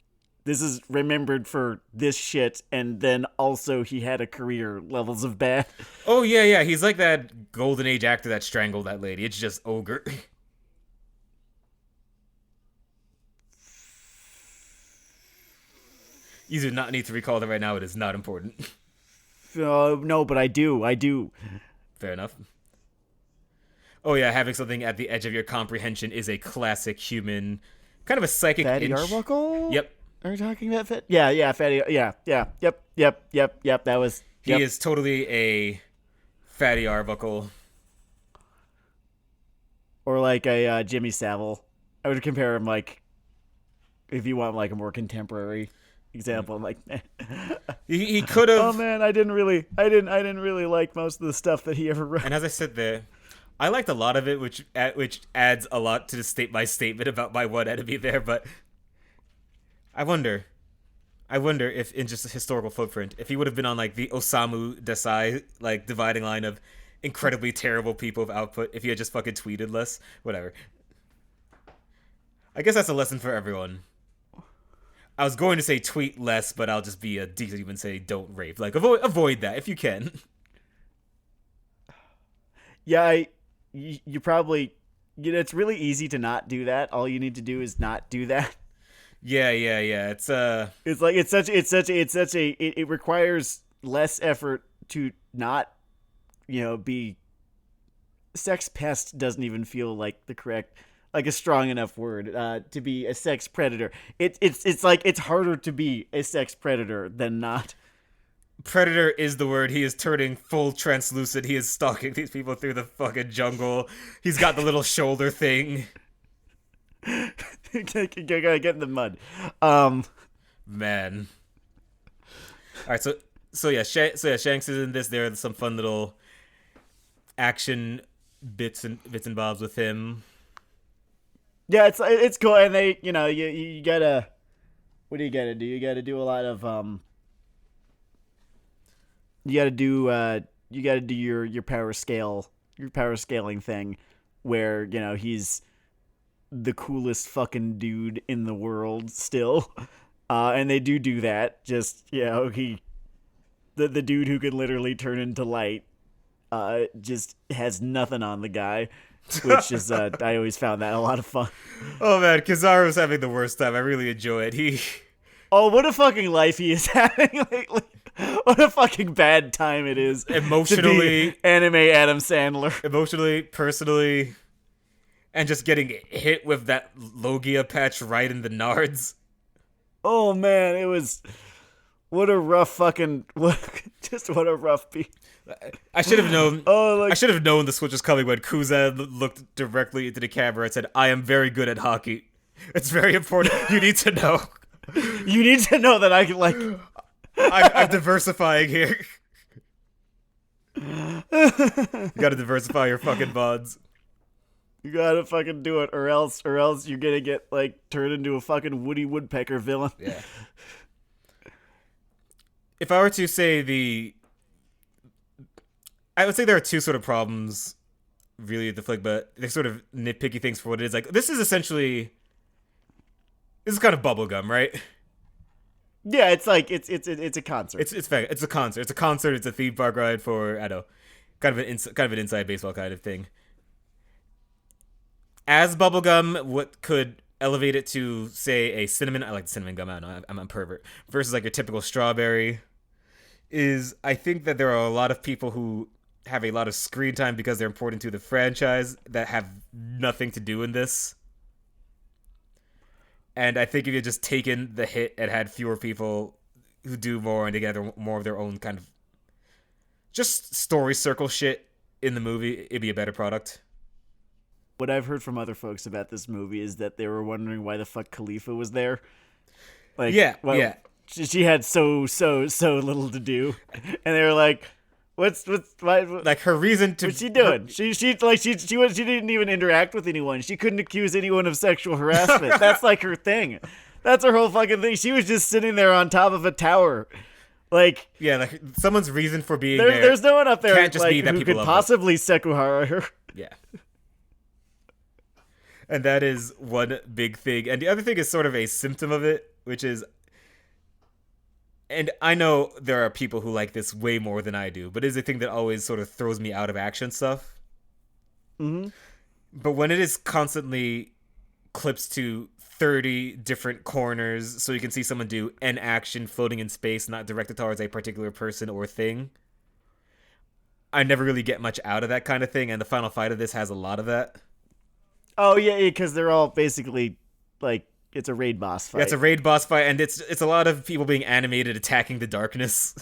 remembered for this shit." And then also he had a career levels of bad. Oh yeah, he's like that golden age actor that strangled that lady. It's just ogre. You do not need to recall that right now. It is not important. No, but I do. Fair enough. Oh yeah, having something at the edge of your comprehension is a classic human, kind of a psychic. Fatty Arbuckle? Yep. Are you talking about Fatty? Yeah, Fatty. Yeah. Yep. That was. He is totally a Fatty Arbuckle. Or like a Jimmy Savile. I would compare him like, if you want like a more contemporary example. I'm like, he could have. Oh man, I didn't really like most of the stuff that he ever wrote. And as I said there, I liked a lot of it, which adds a lot to my statement about my one enemy there. But I wonder if in just a historical footprint, if he would have been on like the Osamu Dazai like dividing line of incredibly terrible people of output, if he had just fucking tweeted less, whatever. I guess that's a lesson for everyone. I was going to say tweet less, but I'll just be a decent human and say don't rape. Like avoid that if you can. Yeah, you probably, it's really easy to not do that. All you need to do is not do that. Yeah. It requires less effort to not, be. Sex pest doesn't even feel like the correct, like a strong enough word to be a sex predator. It's like it's harder to be a sex predator than not. Predator is the word. He is turning full translucent. He is stalking these people through the fucking jungle. He's got the little shoulder thing. Get in the mud. Man. All right, so yeah, Shanks is in this. There are some fun little action bits and bobs with him. Yeah, it's cool, and they, you gotta. What do you gotta do? You gotta do a lot of You gotta do your power scaling thing, where he's the coolest fucking dude in the world still, and they do that. Just the dude who can literally turn into light, just has nothing on the guy, which is I always found that a lot of fun. Oh man, Kizaru's having the worst time. I really enjoy it. Oh, what a fucking life he is having lately. What a fucking bad time it is. Emotionally. To be anime Adam Sandler. Emotionally, personally, and just getting hit with that Logia patch right in the nards. Oh man, it was... What a rough fucking... Just what a rough beat. I should have known. I should have known the switch was coming when Kuza looked directly into the camera and said, "I am very good at hockey. It's very important. You need to know. You need to know that I can like." I'm diversifying here. You gotta diversify your fucking buds. You gotta fucking do it, or else you're gonna get like turned into a fucking Woody Woodpecker villain. Yeah. If I were to say I would say there are two sort of problems, really, with the flick, but they're sort of nitpicky things for what it is. Like, this is essentially This is kind of bubblegum, right? Yeah, it's like it's a concert. It's a concert. It's a concert. It's a theme park ride for, I don't know, kind of an inside baseball kind of thing. As bubblegum, what could elevate it to, say, a cinnamon? I like the cinnamon gum. I don't know. I'm a pervert. Versus like your typical strawberry. Is I think that there are a lot of people who have a lot of screen time because they're important to the franchise that have nothing to do in this. And I think if you just taken the hit and had fewer people who do more and together more of their own kind of just story circle shit in the movie, it'd be a better product. What I've heard from other folks about this movie is that they were wondering why the fuck Khalifa was there. Like, yeah. She had so little to do, and they were like, "What's like her reason to? What's she doing? She didn't even interact with anyone. She couldn't accuse anyone of sexual harassment. That's like her thing. That's her whole fucking thing. She was just sitting there on top of a tower, like like someone's reason for being there. there. There's no one up there can't just like, be that who people could love possibly sekuhara her. Yeah. And that is one big thing. And the other thing is sort of a symptom of it, which is, and I know there are people who like this way more than I do, but it is a thing that always sort of throws me out of action stuff. Mm-hmm. But when it is constantly clips to 30 different corners, so you can see someone do an action floating in space, not directed towards a particular person or thing, I never really get much out of that kind of thing, and the final fight of this has a lot of that. Oh yeah, because they're all basically like it's a raid boss fight. Yeah, it's a raid boss fight, and it's a lot of people being animated attacking the darkness.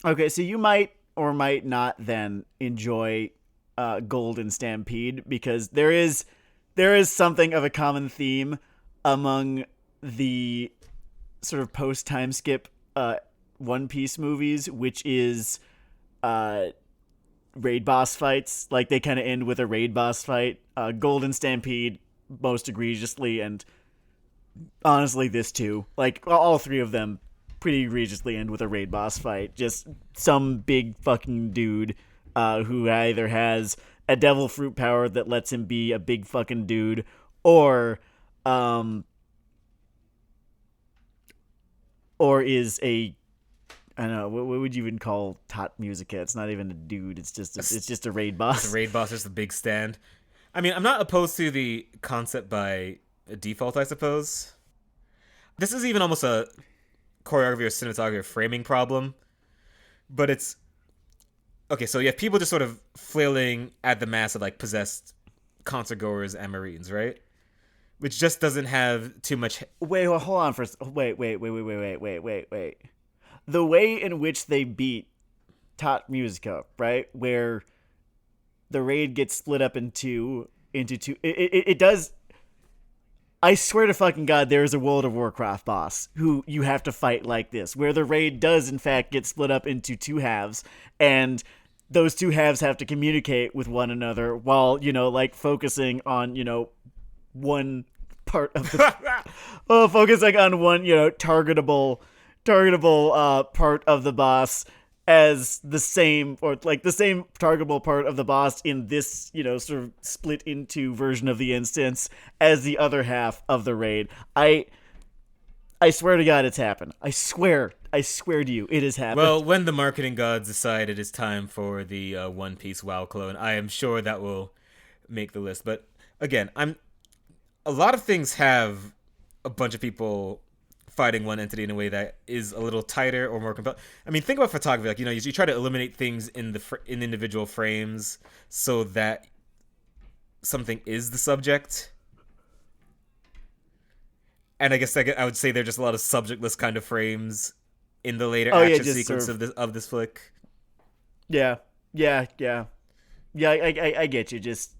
Okay, so you might or might not then enjoy Golden Stampede because there is something of a common theme among the sort of post time skip One Piece movies, which is raid boss fights. Like they kind of end with a raid boss fight. Golden Stampede most egregiously, and honestly this too. Like all three of them pretty egregiously end with a raid boss fight. Just some big fucking dude who either has a devil fruit power that lets him be a big fucking dude, or is a, I don't know, what would you even call Tot Musica? It's not even a dude. It's just a raid boss. It's a raid boss, just a big stand. I mean, I'm not opposed to the concept by default, I suppose. This is even almost a choreography or cinematography or framing problem. But it's... Okay, so you have people just sort of flailing at the mass of, like, possessed concert goers and Marines, right? Which just doesn't have too much... Wait, well, hold on first. Wait. The way in which they beat Tot Musica, right? Where the raid gets split up into two. It does. I swear to fucking God, there is a World of Warcraft boss who you have to fight like this, where the raid does in fact get split up into two halves, and those two halves have to communicate with one another while, like focusing on, one part of the focusing on one, targetable part of the boss as the same, or like the same targetable part of the boss in this, sort of split into version of the instance as the other half of the raid. I swear to God it's happened. I swear to you it has happened. Well, when the marketing gods decide it is time for the One Piece WoW clone, I am sure that will make the list. But again, a lot of things have a bunch of people fighting one entity in a way that is a little tighter or more compelling. I mean, think about photography. Like, you try to eliminate things in individual frames so that something is the subject. And I guess I would say there are just a lot of subjectless kind of frames in the later action sequence sort of this flick. Yeah. I get you. Just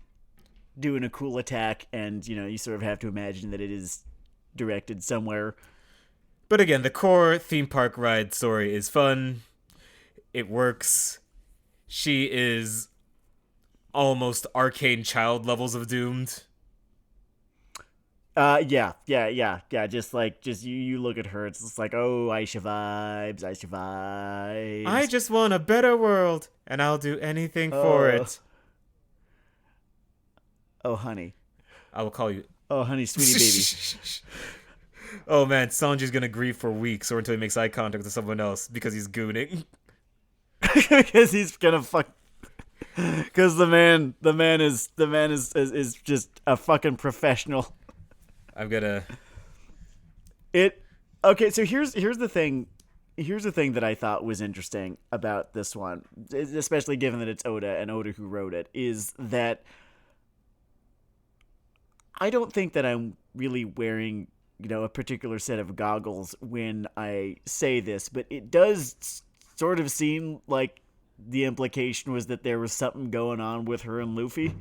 doing a cool attack, and you sort of have to imagine that it is directed somewhere. But again, the core theme park ride story is fun. It works. She is almost arcane child levels of doomed. Yeah. Just you look at her, it's just like, oh, Aisha vibes. I just want a better world, and I'll do anything for it. Oh, honey. I will call you. Oh, honey, sweetie baby. Oh man, Sanji's gonna grieve for weeks or until he makes eye contact with someone else because he's gooning. Because he's gonna fuck. Because the man is just a fucking professional. I'm gonna. It okay. So here's the thing. Here's the thing that I thought was interesting about this one, especially given that it's Oda and Oda who wrote it, is that I don't think that I'm really wearing, a particular set of goggles when I say this, but it does sort of seem like the implication was that there was something going on with her and Luffy.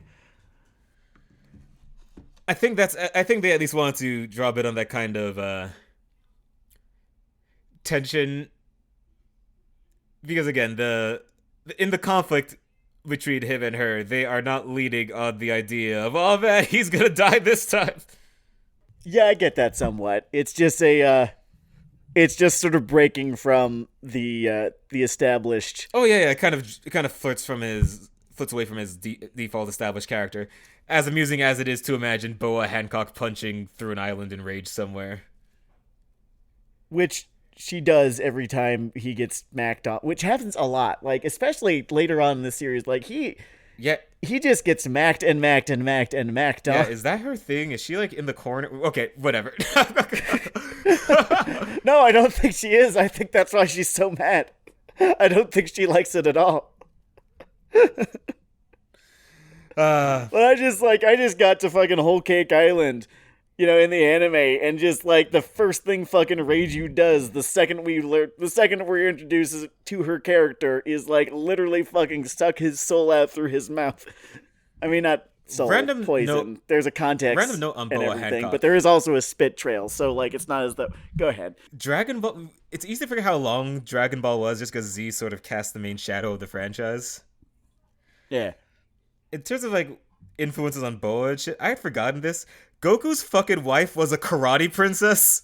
I think they at least wanted to draw a bit on that kind of tension, because again, in the conflict between him and her, they are not leading on the idea of, oh man, he's gonna die this time. Yeah, I get that somewhat. It's just it's just sort of breaking from the established. Oh yeah, it kind of flirts away from his default established character. As amusing as it is to imagine Boa Hancock punching through an island in rage somewhere, Which she does every time he gets smacked on, which happens a lot. Like, especially later on in the series, like yeah, he just gets macked and macked and macked and macked on. yeah. Is that her thing? Is she like in the corner? Okay, whatever. No, I don't think she is. I think that's why she's so mad. I don't think she likes it at all. But I just got to fucking Whole Cake Island, in the anime, and just like the first thing fucking Reiju does the second we're introduced to her character is like literally fucking suck his soul out through his mouth. I mean, not soul, Random poison. note- There's a context Random note on and Boa everything, Hancock. but there is also a spit trail, so like it's not as though. Go ahead. Dragon Ball. It's easy to forget how long Dragon Ball was just because Z sort of cast the main shadow of the franchise. Yeah. In terms of like influences on Boa and shit, I had forgotten this. Goku's fucking wife was a karate princess.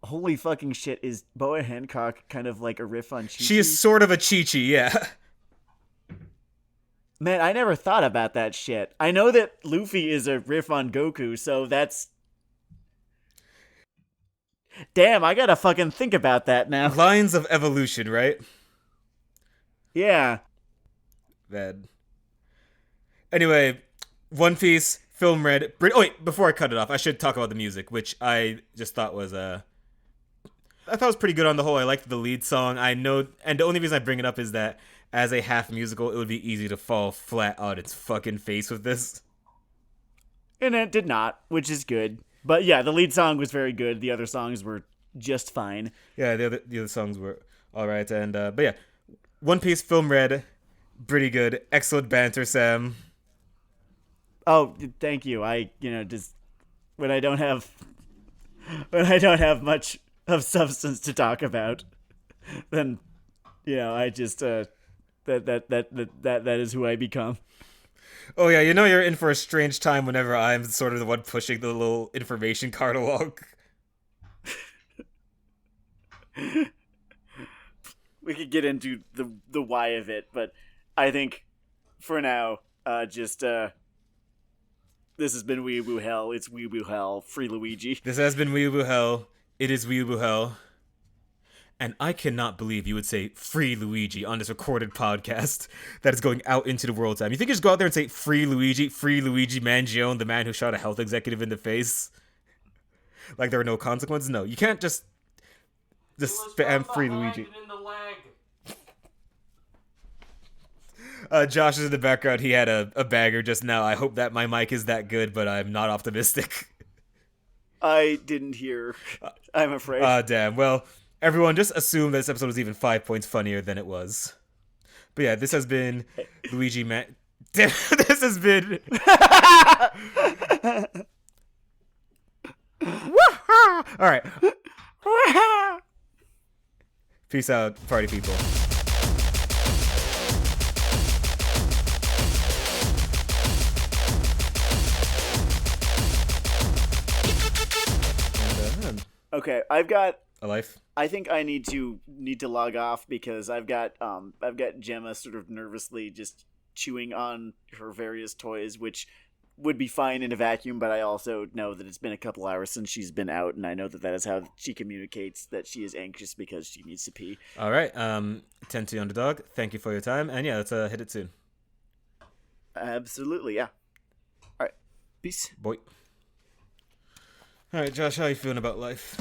Holy fucking shit, is Boa Hancock kind of like a riff on Chi-Chi? She is sort of a Chi-Chi, yeah. Man, I never thought about that shit. I know that Luffy is a riff on Goku, so that's... Damn, I gotta fucking think about that now. Lines of evolution, right? Yeah. Man. Anyway, One Piece, Film Red. Oh wait, before I cut it off, I should talk about the music, which I just thought was I thought was pretty good on the whole. I liked the lead song. I know, and the only reason I bring it up is that as a half musical, it would be easy to fall flat on its fucking face with this. And it did not, which is good. But yeah, the lead song was very good. The other songs were just fine. Yeah, the other songs were all right, and but yeah, One Piece, Film Red, pretty good. Excellent banter, Sam. Oh, thank you. I, just when I don't have much of substance to talk about, then I just that is who I become. Oh yeah, you're in for a strange time whenever I'm sort of the one pushing the little information card along. We could get into the why of it, but I think for now, this has been Weeaboo Hell. It's Weeaboo Hell. Free Luigi. This has been Weeaboo Hell. It is Weeaboo Hell. And I cannot believe you would say Free Luigi on this recorded podcast that is going out into the world time. You think you just go out there and say Free Luigi Mangione, the man who shot a health executive in the face? Like there were no consequences? No, you can't just spam Free Luigi. Josh is in the background. He had a bagger just now. I hope that my mic is that good, but I'm not optimistic. I didn't hear. I'm afraid. Damn. Well, everyone, just assume that this episode was even 5 points funnier than it was. But yeah, this has been Luigi Man. Damn, this has been. All right. Peace out, party people. Okay, I've got A life. I think I need to log off because I've got Gemma sort of nervously just chewing on her various toys, which would be fine in a vacuum, but I also know that it's been a couple hours since she's been out, and I know that is how she communicates that she is anxious because she needs to pee. All right. 10 to Underdog. Thank you for your time. And yeah, let's hit it soon. Absolutely, yeah. All right. Peace. Boy. All right, Josh, how you feeling about life?